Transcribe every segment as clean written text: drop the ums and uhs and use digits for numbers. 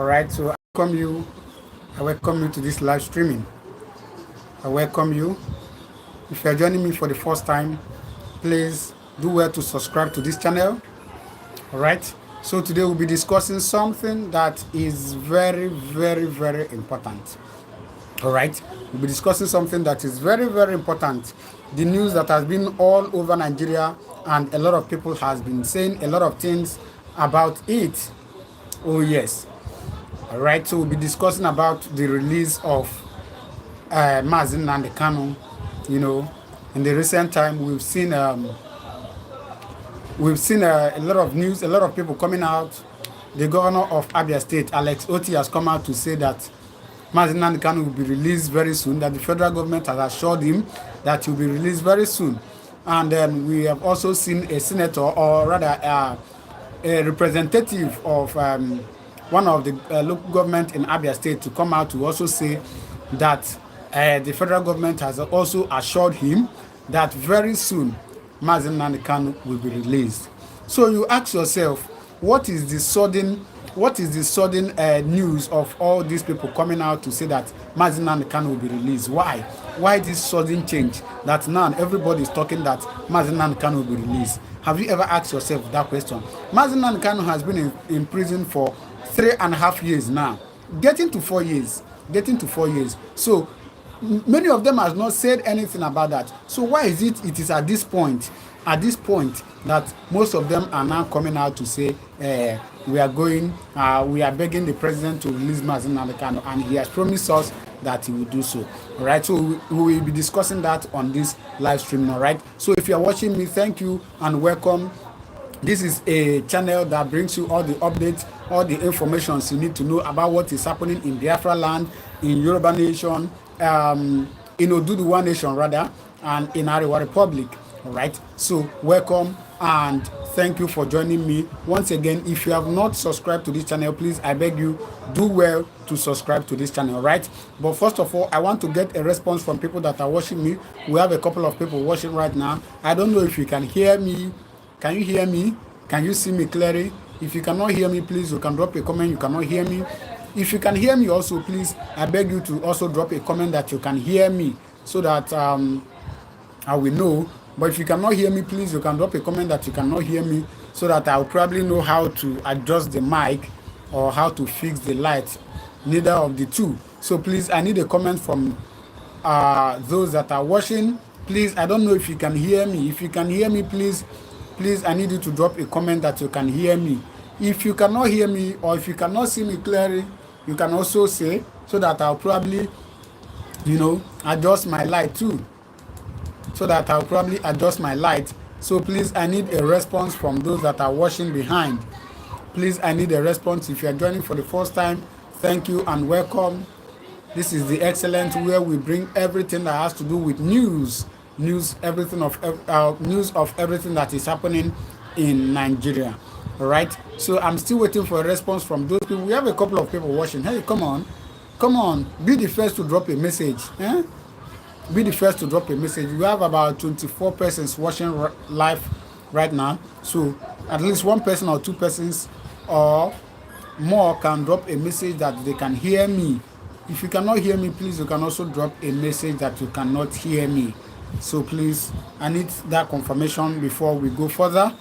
All right, so I welcome you to this live streaming. I welcome you. If you are joining me for the first time, please do well to subscribe to this channel. All right, so today we'll be discussing something that is very, very, very important. All right, we'll be discussing something that is very, very important. The news that has been all over Nigeria, and a lot of people has been saying a lot of things about it. Oh yes. All right, so we'll be discussing about the release of Mazi Nnamdi Kanu. You know, in the recent time, we've seen a lot of news, a lot of people coming out. The governor of Abia State, Alex Oti, has come out to say that Mazi Nnamdi Kanu will be released very soon, that the federal government has assured him that he will be released very soon. And then we have also seen a senator, or rather a representative of one of the local government in Abia State, to come out to also say that the federal government has also assured him that very soon Mazi Nnamdi Kanu will be released. So you ask yourself, what is the sudden news of all these people coming out to say that Mazi Nnamdi Kanu will be released? Why this sudden change that now everybody is talking that Mazi Nnamdi Kanu will be released? Have you ever asked yourself that question? Mazi Nnamdi Kanu has been in prison for 3.5 years now, getting to 4 years. So many of them has not said anything about that. So why is it is at this point that most of them are now coming out to say we are begging the president to release Mazi Nnamdi Kanu, and he has promised us that he will do so. All right, so we will be discussing that on this live stream. All right, so if you are watching me, thank you and welcome. This is a channel that brings you all the updates, all the information you need to know about what is happening in Biafra land, in Yoruba Nation, in Oduduwa Nation rather, and in Arewa Republic. All right, so welcome and thank you for joining me once again. If you have not subscribed to this channel, please, I beg you, do well to subscribe to this channel. Right, but first of all, I want to get a response from people that are watching me. We have a couple of people watching right now. I don't know if you can hear me. Can you hear me? Can you see me clearly? If you cannot hear me, please, you can drop a comment. You cannot hear me. If you can hear me also, please, I beg you to also drop a comment that you can hear me, so that I will know. But if you cannot hear me, please, you can drop a comment that you cannot hear me, so that I'll probably know how to adjust the mic or how to fix the light. Neither of the two. So please, I need a comment from those that are watching. Please, I don't know if you can hear me. If you can hear me, please, I need you to drop a comment that you can hear me. If you cannot hear me, or if you cannot see me clearly, you can also say, so that I'll probably, adjust my light too. So please, I need a response from those that are watching behind. Please, I need a response. If you are joining for the first time, thank you and welcome. This is the Excellent, where we bring everything that has to do with news of everything that is happening in Nigeria. All right, so I'm still waiting for a response from those people. We have a couple of people watching. Hey, come on, be the first to drop a message. Be the first to drop a message. We have about 24 persons watching live right now, so at least one person or two persons or more can drop a message that they can hear me. If you cannot hear me, please, you can also drop a message that you cannot hear me. So please, I need that confirmation before we go further,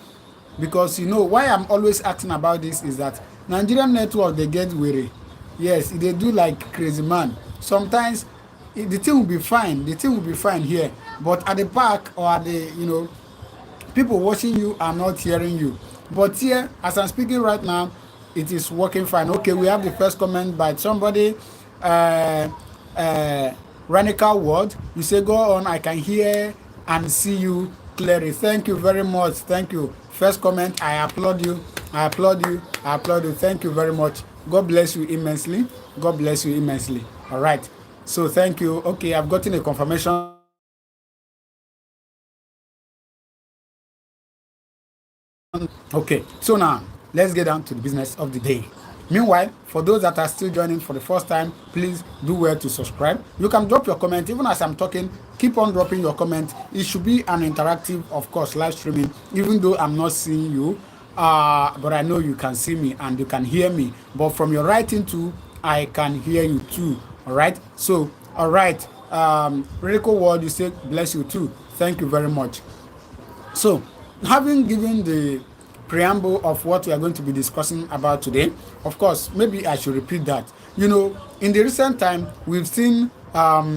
because why I'm always asking about this is that Nigerian network, they get weary. Yes, they do like crazy man. Sometimes the thing will be fine here, but at the back or at the people watching you are not hearing you. But here, as I'm speaking right now, it is working fine. Okay, we have the first comment by somebody. Radical word, you say, go on, I can hear and see you clearly. Thank you very much. Thank you. First comment, I applaud you. Thank you very much. God bless you immensely. All right, so thank you. Okay, I've gotten a confirmation. Okay, so now let's get down to the business of the day. Meanwhile, for those that are still joining for the first time, please do well to subscribe. You can drop your comment. Even as I'm talking, keep on dropping your comment. It should be an interactive, of course, live streaming, even though I'm not seeing you. but I know you can see me and you can hear me. But from your writing too, I can hear you too. All right. So, all right. Radical World, you say bless you too. Thank you very much. So, having given the preamble of what we are going to be discussing about today, of course, maybe I should repeat that. You know, in the recent time, we've seen a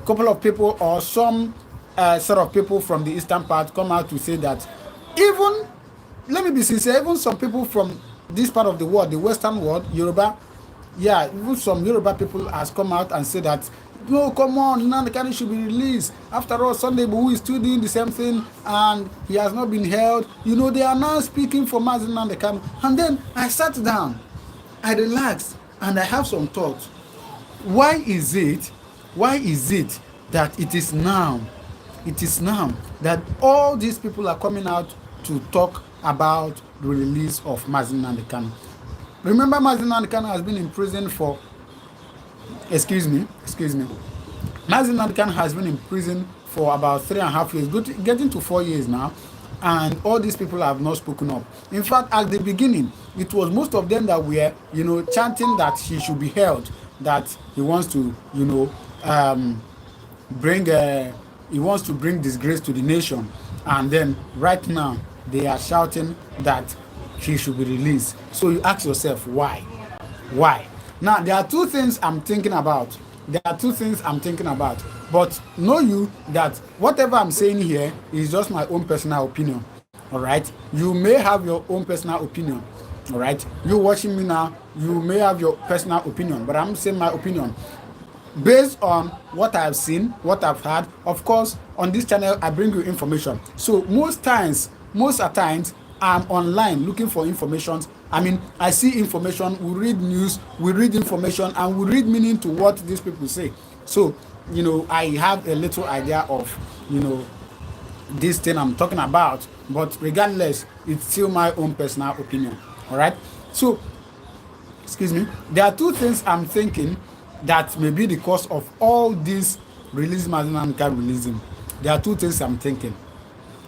couple of people or some sort of people from the eastern part come out to say that even, let me be sincere, even some people from this part of the world, the western world, Yoruba, yeah, even some Yoruba people has come out and said that no, come on, Nnamdi Kanu should be released. After all, Sunday Igboho is still doing the same thing and he has not been held. You know, they are now speaking for Mazi Nnamdi Kanu. And then I sat down, I relaxed, and I have some thoughts. Why is it that it is now that all these people are coming out to talk about the release of Mazi Nnamdi Kanu? Remember, Mazi Nnamdi Kanu has been in prison for, excuse me. Mazi Nnamdi Kanu has been in prison for about 3.5 years, getting to 4 years now, and all these people have not spoken up. In fact, at the beginning, it was most of them that were, you know, chanting that he should be held, that he wants to, you know, he wants to bring disgrace to the nation. And then right now, they are shouting that he should be released. So you ask yourself, why? Why? Now, there are two things I'm thinking about. But know you that whatever I'm saying here is just my own personal opinion. All right? You may have your own personal opinion. All right? You watching me now, you may have your personal opinion, but I'm saying my opinion based on what I've seen, what I've heard. Of course, on this channel, I bring you information. So most times, I'm online looking for information. I mean, I see information, we read news, we read information, and we read meaning to what these people say. So, you know, I have a little idea of, you know, this thing I'm talking about. But regardless, it's still my own personal opinion. All right? So, excuse me, there are two things I'm thinking that may be the cause of all this release, Mazi Nnamdi Kanu releasing. There are two things I'm thinking.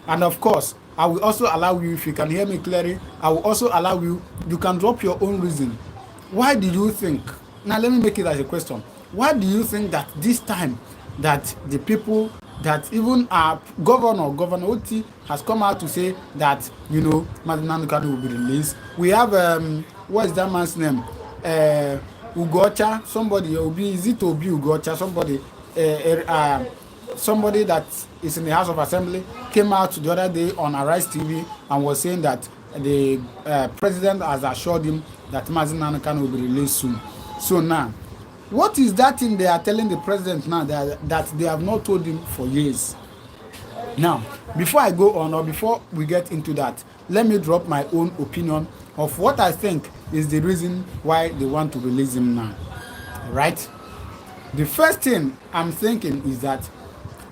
And of course, I will also allow you, if you can hear me clearly, I will also allow you, you can drop your own reason. Why do you think, now let me make it as a question, why do you think that this time that the people that even our Governor Oti has come out to say that, you know, Mazi Nnamdi Kanu will be released? We have, what is that man's name? Ugocha, somebody, is it Obi Ugocha, somebody that is in the House of Assembly came out the other day on Arise TV and was saying that the president has assured him that Mazi Nnamdi Kanu will be released soon. So now, what is that thing they are telling the president now that they have not told him for years? Now, before I go on or before we get into that, let me drop my own opinion of what I think is the reason why they want to release him now. Right? The first thing I'm thinking is that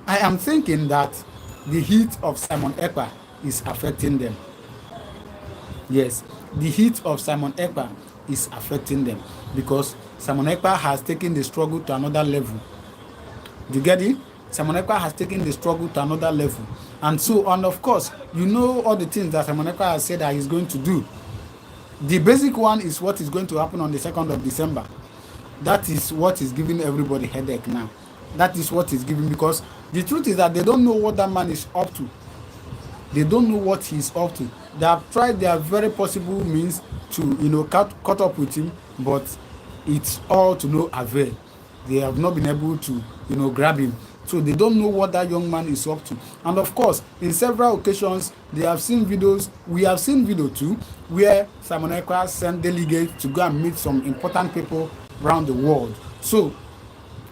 I am thinking that the heat of Simon Ekpa is affecting them. Yes, the heat of Simon Ekpa is affecting them because Simon Ekpa has taken the struggle to another level. Do you get it? Simon Ekpa has taken the struggle to another level. And so, and of course, you know all the things that Simon Ekpa has said that he's going to do. The basic one is what is going to happen on the 2nd of December. That is what is giving everybody headache now. That is what is giving, because the truth is that they don't know what that man is up to. They don't know what he's up to. They have tried their very possible means to, you know, cut up with him, but it's all to no avail. They have not been able to, you know, grab him. So they don't know what that young man is up to. And of course, in several occasions, they have seen videos. We have seen video too, where Simon Ekpa sent delegates to go and meet some important people around the world. So,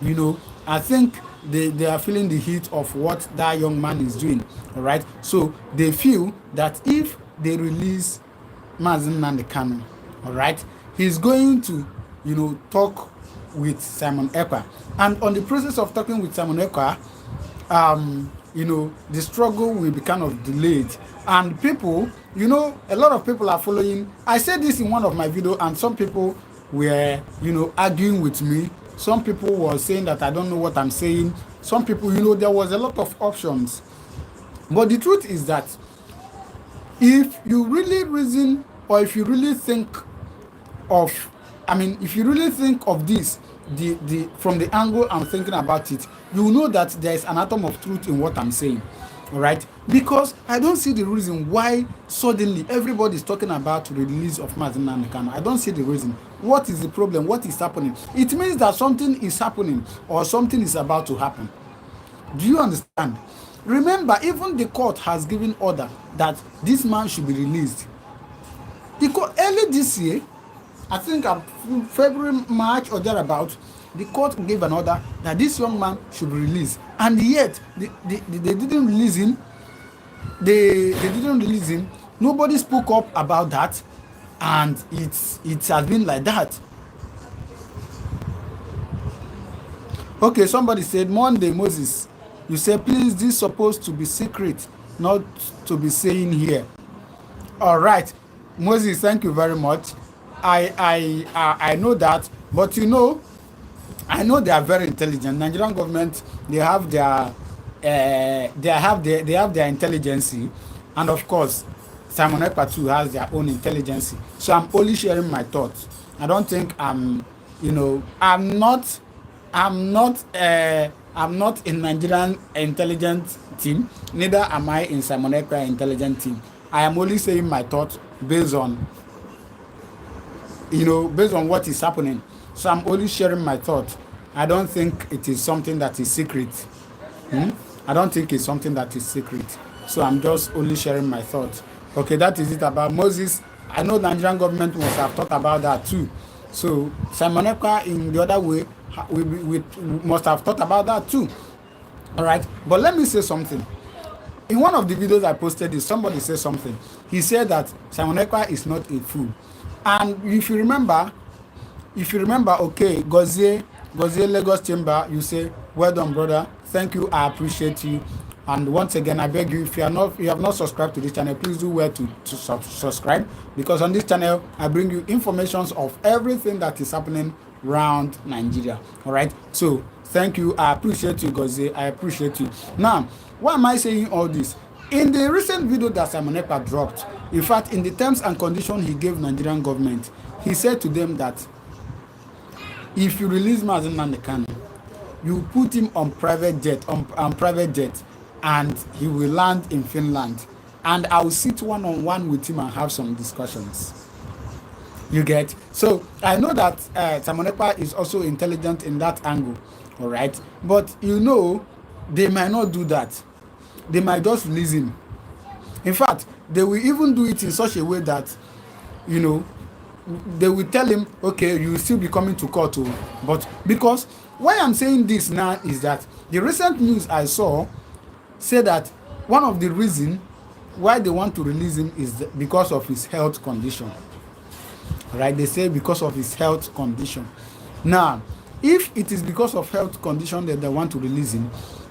you know, I think they are feeling the heat of what that young man is doing. All right. So they feel that if they release Mazi Nnamdi Kanu, all right, he's going to, you know, talk with Simon Ekpa. And on the process of talking with Simon Ekpa, you know, the struggle will be kind of delayed. And people, you know, a lot of people are following. I said this in one of my videos, and some people were, you know, arguing with me. Some people were saying that I don't know what I'm saying. Some people, you know, there was a lot of options. But the truth is that if you really reason, or if you really think of, if you really think of this, the from the angle I'm thinking about it, you will know that there is an atom of truth in what I'm saying. All right, because I don't see the reason why suddenly everybody is talking about the release of Mazi Nnamdi Kanu. I don't see the reason. What is the problem? What is happening? It means that something is happening, or something is about to happen. Do you understand? Remember, even the court has given order that this man should be released. The court early this year, I think February, March or thereabout, the court gave an order that this young man should be released, and yet they didn't release him. They didn't release him. Nobody spoke up about that, and it has been like that. Okay, somebody said Monday, Moses. You say please, this is supposed to be secret, not to be saying here. All right, Moses, thank you very much. I know that, but I know they are very intelligent. Nigerian government, they have their they have their intelligence, and of course, Simon Ekpa too has their own intelligence. So I'm only sharing my thoughts. I don't think I'm not in Nigerian intelligence team. Neither am I in Simon Ekpa intelligence team. I am only saying my thoughts based on based on what is happening. So I'm only sharing my thoughts. I don't think it is something that is secret. I don't think it's something that is secret. So I'm just only sharing my thoughts. Okay, that is it about Moses. I know the Nigerian government must have thought about that too. So Simon Ekpa in the other way, we must have thought about that too. All right, but let me say something. In one of the videos I posted, somebody said something. He said that Simon Ekpa is not a fool. And if you remember, okay, Gozie Lagos Chamber, you say, well done, brother. Thank you. I appreciate you. And once again, I beg you, if you have not subscribed to this channel, please do well to subscribe, because on this channel, I bring you informations of everything that is happening around Nigeria. All right. So thank you. I appreciate you, Gozie. I appreciate you. Now, why am I saying all this? In the recent video that Simon Ekpa dropped, in fact, in the terms and conditions he gave Nigerian government, he said to them that if you release Mazi Nnamdi Kanu, you put him on private jet, and he will land in Finland, and I will sit one-on-one with him and have some discussions. You get? So I know that Simon Ekpa is also intelligent in that angle, all right? But they might not do that. They might just release him. In fact, they will even do it in such a way that, they will tell him, okay, you will still be coming to court. But because why I'm saying this now is that the recent news I saw said that one of the reasons why they want to release him is because of his health condition. Right? They say because of his health condition. Now, if it is because of health condition that they want to release him,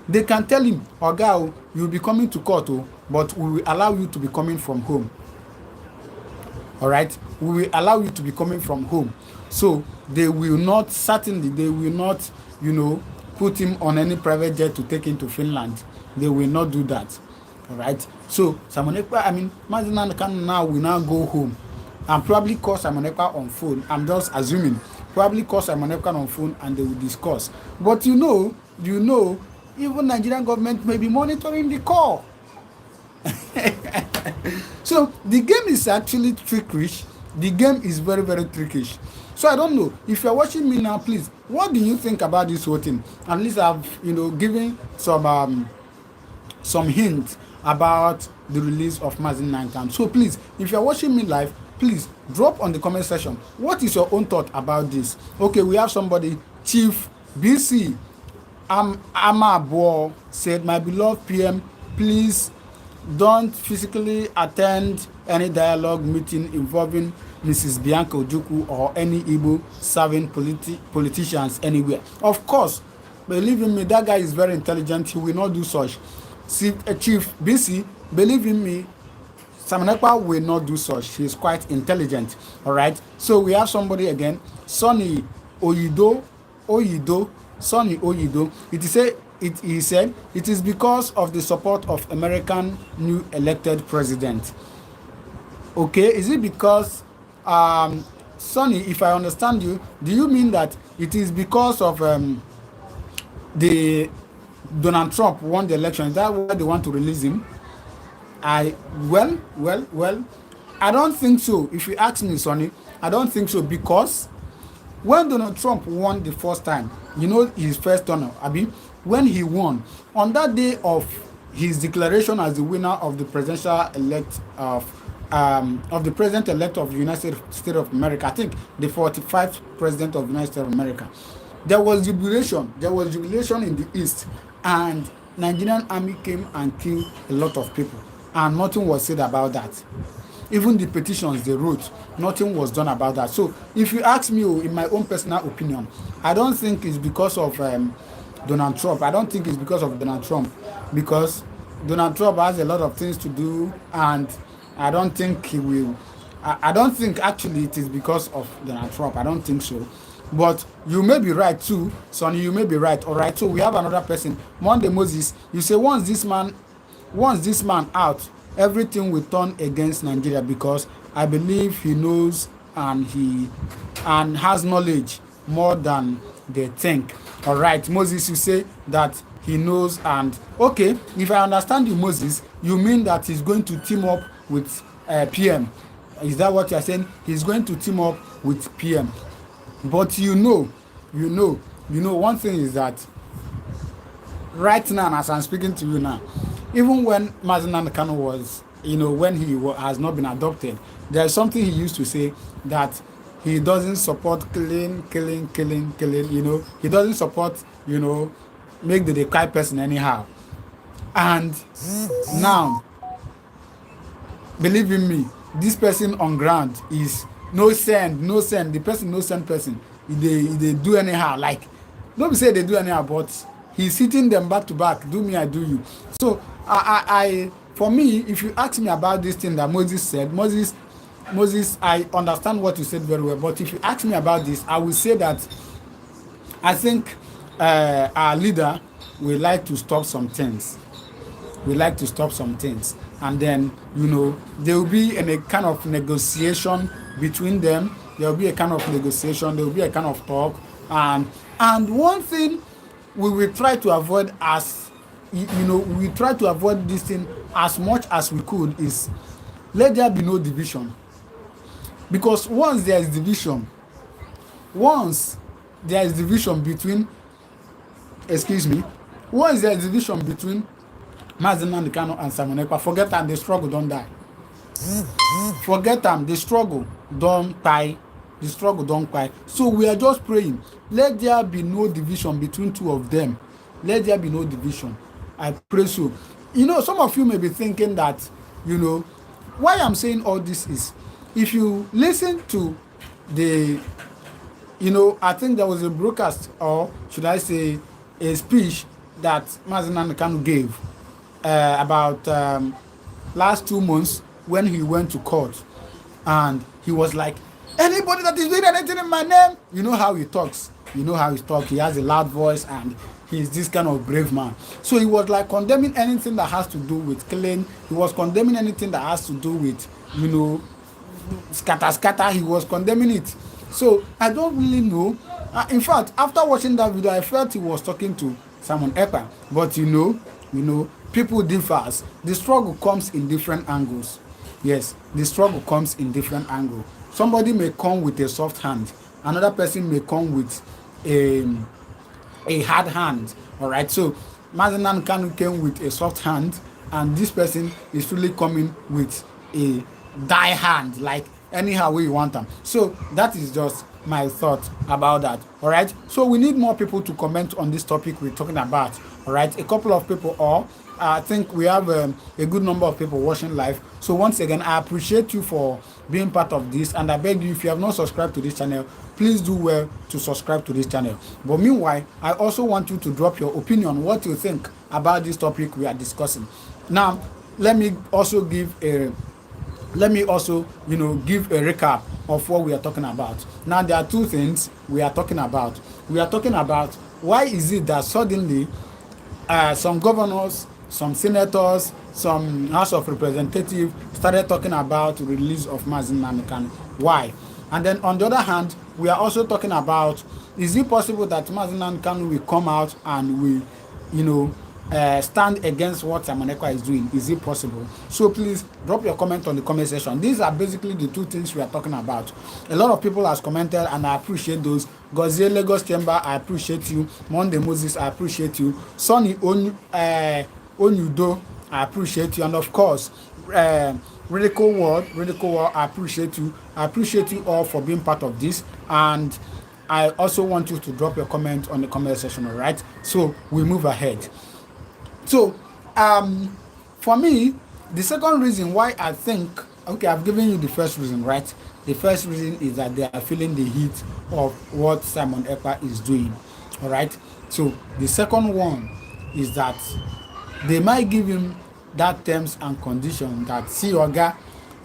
they can tell him, Oga, you'll be coming to court, but we will allow you to be coming from home. All right? We will allow you to be coming from home. So they will not put him on any private jet to take him to Finland. They will not do that. All right? So Simon Ekpa, Mazi Nnamdi Kanu now will now go home and probably call Simon Ekpa on phone. I'm just assuming. Probably call Simon Ekpa on phone and they will discuss. But even Nigerian government may be monitoring the call. So the game is actually trickish. The game is very, very trickish. So I don't know. If you're watching me now, please, what do you think about this whole thing? At least I've, given some hints about the release of Mazi Nnamdi Kanu. So please, if you're watching me live, please drop on the comment section. What is your own thought about this? Okay, we have somebody, Chief BC Amabo said, my beloved PM, please don't physically attend any dialogue meeting involving Mrs. Bianca Ojukwu or any Igbo serving politicians anywhere. Of course, believe in me, that guy is very intelligent. He will not do such. Chief BC, believe in me, Simon Ekpa will not do such. He is quite intelligent. All right. So we have somebody again, Sonny Oyido. Sonny Oyido. It is a he said it is because of the support of American new elected president. Okay, is it because, Sonny, if I understand you, do you mean that it is because of the Donald Trump won the election? Is that why they want to release him? I well, I don't think so. If you ask me, Sonny, I don't think so, because when Donald Trump won the first time, his first term, Abi, when he won, on that day of his declaration as the winner of the presidential elect of the president elect of the United States of America, I think the 45th president of the United States of America, there was jubilation. There was jubilation in the East, and Nigerian army came and killed a lot of people, and nothing was said about that. Even the petitions they wrote, nothing was done about that. So if you ask me, in my own personal opinion, I don't think it's because of Donald Trump. I don't think it's because of Donald Trump, because Donald Trump has a lot of things to do, and I don't think he will. I don't think actually it is because of Donald Trump. I don't think so. But you may be right too, Sonny. You may be right. All right. So we have another person, Monday Moses. You say once this man out, everything will turn against Nigeria, because I believe he knows and has knowledge more than they think. All right, Moses, you say that he knows, and okay, if I understand you, Moses, you mean that he's going to team up with PM. Is that what you're saying? He's going to team up with PM. But one thing is that right now, as I'm speaking to you now, even when Mazi Nnamdi Kanu was, when he has not been adopted, there's something he used to say, that he doesn't support killing. He doesn't support, make the decry person anyhow. And now, believe in me, this person on ground is no send. The person no send person. They do anyhow. Like, don't say they do anyhow, but he's hitting them back to back. Do me, I do you. So for me, if you ask me about this thing that Moses said, Moses, I understand what you said very well. But if you ask me about this, I will say that I think our leader will like to stop some things. And then, there will be a kind of negotiation between them. There will be a kind of negotiation. There will be a kind of talk. And one thing we will try to avoid, we try to avoid this thing as much as we could, is let there be no division. Because once there is division between Mazi Nnamdi Kanu and Simon Ekpa, forget them, the struggle don't die. Forget them, the struggle don't die. The struggle don't cry. So we are just praying, let there be no division between two of them. Let there be no division. I pray so. Some of you may be thinking that, why I'm saying all this is, if you listen to the, I think there was a broadcast, or should I say a speech that Mazi Nnamdi Kanu gave about last 2 months when he went to court, and he was like, anybody that is doing anything in my name, you know how he talks. He has a loud voice, and he's this kind of brave man. So he was like condemning anything that has to do with killing. He was condemning anything that has to do with, scatter. He was condemning it. So I don't really know. In fact, after watching that video, I felt he was talking to Simon Ekpa. But people differ. The struggle comes in different angles. Yes, the struggle comes in different angles. Somebody may come with a soft hand. Another person may come with a hard hand. All right. So Mazi Nnamdi Kanu came with a soft hand, and this person is really coming with a die hand, like anyhow way you want them. So that is just my thought about that. All right. So we need more people to comment on this topic we're talking about. All right. A couple of people, or I think we have a good number of people watching live. So once again, I appreciate you for being part of this, and I beg you, if you have not subscribed to this channel, please do well to subscribe to this channel. But meanwhile, I also want you to drop your opinion, what you think about this topic we are discussing. Now, let me also give a recap of what we are talking about. Now, there are two things we are talking about. We are talking about why is it that suddenly some governors, some senators, some House of Representatives started talking about the release of Mazi Nnamdi Kanu. Why? And then on the other hand, we are also talking about, is it possible that Mazi Nnamdi Kanu will come out and will, you know, stand against what Simon Ekpa is doing? Is it possible? So please drop your comment on the comment section. These are basically the two things we are talking about. A lot of people has commented, and I appreciate those. Gozie Lagos Chamber, I appreciate you. Monday Moses, I appreciate you. Sonny Onyudo, I appreciate you. And of course, Radical World, I appreciate you. I appreciate you all for being part of this. And I also want you to drop your comment on the comment section, all right? So we move ahead. So, for me, the second reason why I think, okay, I've given you the first reason, right? The first reason is that they are feeling the heat of what Simon Ekpa is doing, all right? So, the second one is that they might give him that terms and condition that, see, Oga,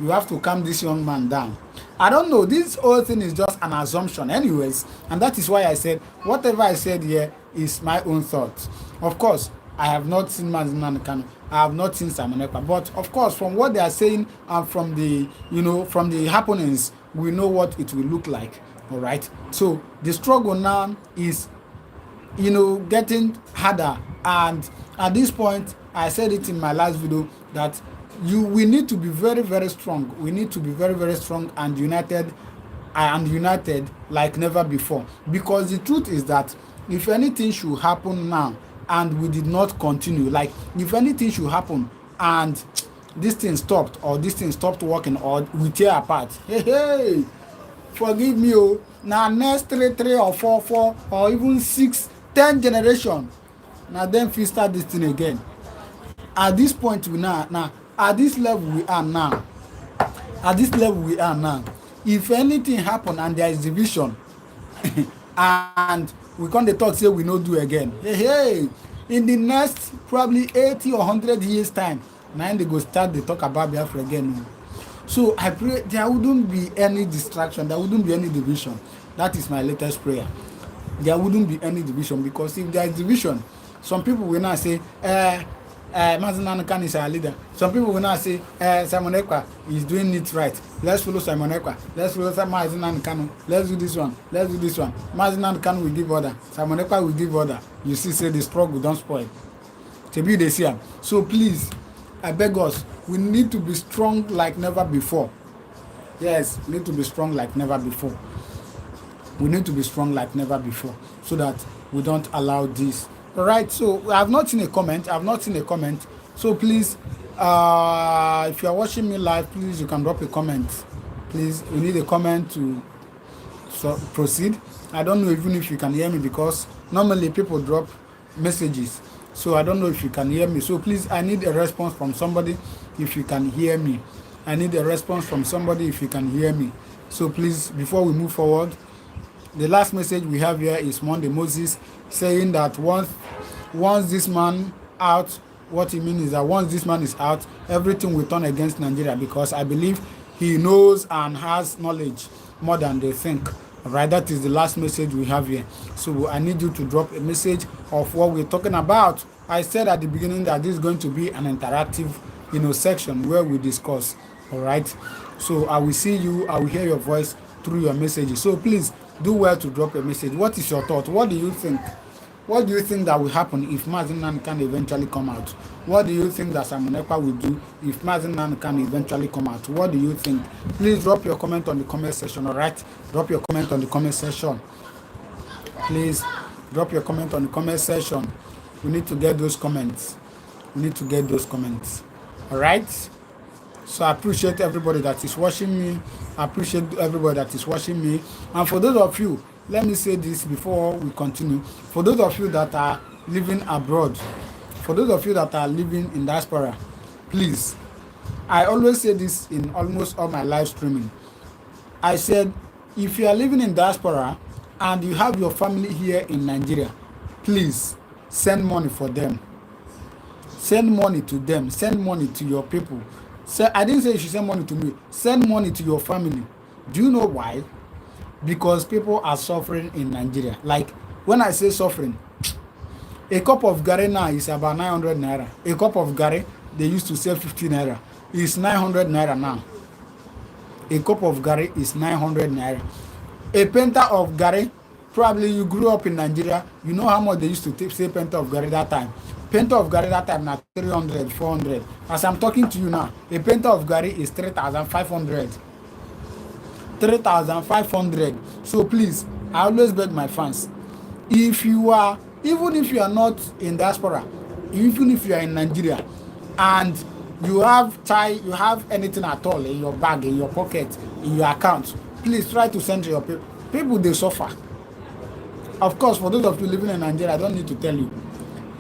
you have to calm this young man down. I don't know. This whole thing is just an assumption anyways. And that is why I said, whatever I said here is my own thoughts. Of course, I have not seen Mazi Nnamdi Kanu. I have not seen Simon Ekpa. But of course, from what they are saying and from the, from the happenings, we know what it will look like. All right. So the struggle now is, getting harder. And at this point, I said it in my last video that we need to be very, very strong. We need to be very, very strong and united like never before. Because the truth is that if anything should happen now and we did not continue, like if anything should happen and this thing stopped, or this thing stopped working, or we tear apart, hey, forgive me, now next three or four or even 6, 10 generation, now then we start this thing again. At this point now at this level we are now, if anything happen and there is division and we come dey talk say we no do again, hey, in the next probably 80 or 100 years time, now they go start dey talk about Biafra again. So I pray there wouldn't be any distraction, there wouldn't be any division. That is my latest prayer. There wouldn't be any division, because if there is division, some people will now say, Mazi Nnamdi Kanu is our leader. Some people will now say, Simon Ekpa is doing it right. Let's follow Simon Ekpa. Let's follow Mazi Nnamdi Kanu. Let's do this one. Let's do this one. Mazi Nnamdi Kanu will give order. Simon Ekpa will give order. You see, say the struggle don't spoil. To be the same. So please, I beg us, we need to be strong like never before. Yes, we need to be strong like never before. We need to be strong like never before, so that we don't allow this. All right, so I have not seen a comment. So please, if you are watching me live, please, you can drop a comment. Please, we need a comment to proceed. I don't know even if you can hear me, because normally people drop messages. So I don't know if you can hear me. So please, I need a response from somebody if you can hear me. I need a response from somebody if you can hear me. So please, before we move forward, the last message we have here is Monday Moses saying that once this man out, what he means is that once this man is out, everything will turn against Nigeria, because I believe he knows and has knowledge more than they think. All right, that is the last message we have here. So I need you to drop a message of what we're talking about. I said at the beginning that this is going to be an interactive, section where we discuss. All right. So I will see you. I will hear your voice through your messages. So please do well to drop a message. What is your thought? What do you think? What do you think that will happen if Mazi Nnamdi Kanu eventually come out? What do you think that Simon Ekpa will do if Mazi Nnamdi Kanu eventually come out? What do you think? Please drop your comment on the comment section, all right? Drop your comment on the comment section. Please drop your comment on the comment section. We need to get those comments. All right? So I appreciate everybody that is watching me. And for those of you, let me say this before we continue. For those of you that are living abroad, for those of you that are living in diaspora, please, I always say this in almost all my live streaming. I said, if you are living in diaspora and you have your family here in Nigeria, please send money for them. Send money to them. Send money to your people. I didn't say you should send money to me. Send money to your family. Do you know why? Because people are suffering in Nigeria. Like, when I say suffering, A cup of gari now is about 900 naira. A cup of gari they used to sell 50 naira. It's 900 naira now. A cup of gari is 900 naira. A penta of gari, probably you grew up in Nigeria, you know how much they used to say penta of gari that time. Penta of gari that time now 300, 400. As I'm talking to you now, a penta of gari is 3,500. 3,500. So please, I always beg my fans, if you are, even if you are not in diaspora, even if you are in Nigeria and you have anything at all in your bag, in your pocket, in your account, please try to send to your people. People, they suffer. Of course, for those of you living in Nigeria, I don't need to tell you.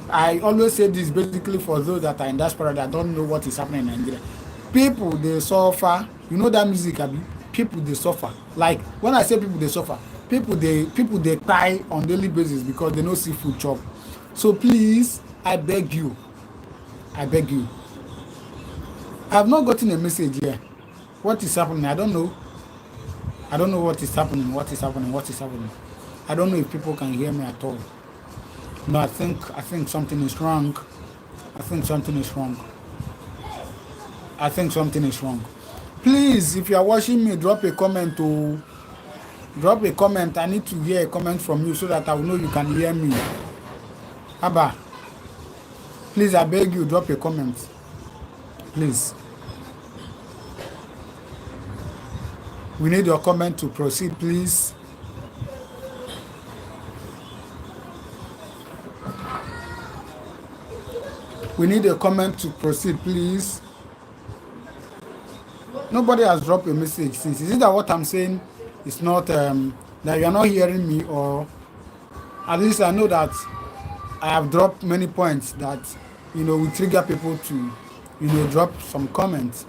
I always say this basically for those that are in diaspora that don't know what is happening in Nigeria. People, they suffer. You know that music, Abi? People, they suffer. Like, when I say people, they suffer, people, they cry on daily basis because they don't see food chop. So please, I beg you. I beg you. I have not gotten a message here. What is happening? I don't know. I don't know what is happening. What is happening? What is happening? I don't know if people can hear me at all. No, I think something is wrong. I think something is wrong. I think something is wrong. Please, if you are watching me, drop a comment to drop a comment. I need to hear a comment from you so that I will know you can hear me. Abba, please, I beg you, drop a comment. Please. We need your comment to proceed, please. We need a comment to proceed, please. Nobody has dropped a message since. Is it that what I'm saying is not that you're not hearing me, or at least I know that I have dropped many points that will trigger people to drop some comments.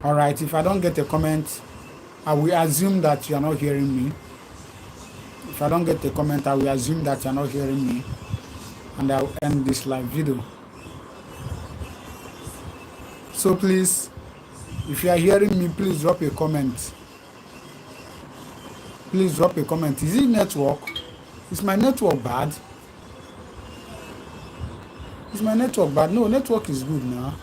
All right, if I don't get a comment, I will assume that you are not hearing me. If I don't get a comment, I will assume that you are not hearing me, and I'll end this live video. So please, if you are hearing me, please drop a comment. Please drop a comment. Is it network? Is my network bad? Is my network bad? No, network is good now.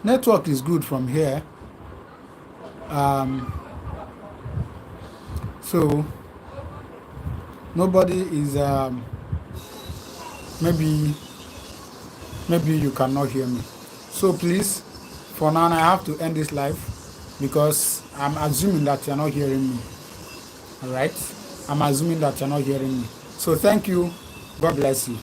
Network is good from here. So nobody is maybe you cannot hear me. So please, for now, I have to end this live because I'm assuming that you're not hearing me. All right, I'm assuming that you're not hearing me. So thank you. God bless you.